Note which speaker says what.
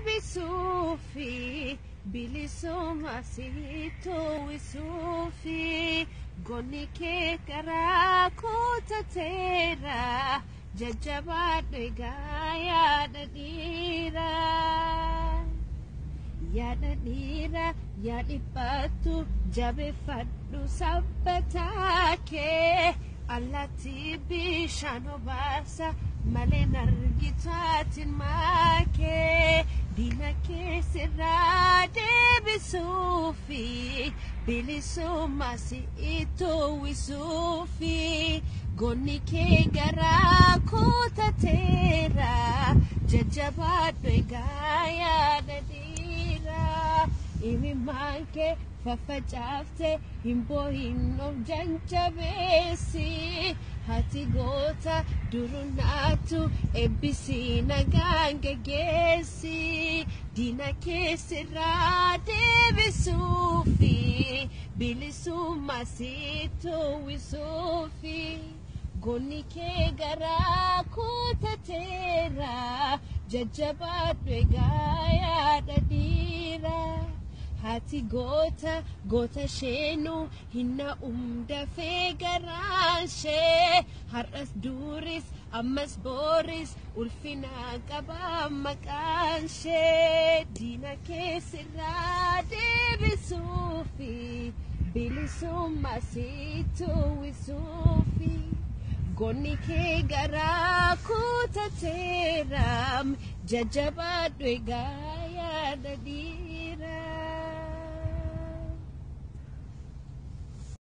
Speaker 1: deebisuufi bilisummaa siitowwisuufi goonni kee karaa kutateera jajjabaadhu egaa yaada dhiira yaadhifatu jabeeffadhu sabbataa kee allaattii bishaan obaasa malee nargitaatiin maakee diina kee sirraa deebisuufi bilisummaa siitowwisuufi goonni kee garaa kutateera jajjabaadhu egaa yaada dhiira imimmaan kee faffacaaftee hin boohin of jajjabeessi hati goota durunaatu eebbisii nagaan geggeessi diina kee sirraa deebisuufi bilisummaa siitowwisuufi goonni kee garaa kutateera jajjabaadhu egaa yaada dhiira hati goota sheenuu hinna dafee garaanshee har'as duris ammas booris ulfinaa qabaa maqaanshee diina kee sirraa deebisuufi bilisummaa siitowwisuufi goonni kee garaa kutateera jajjabaadhu egaa yaada dhiira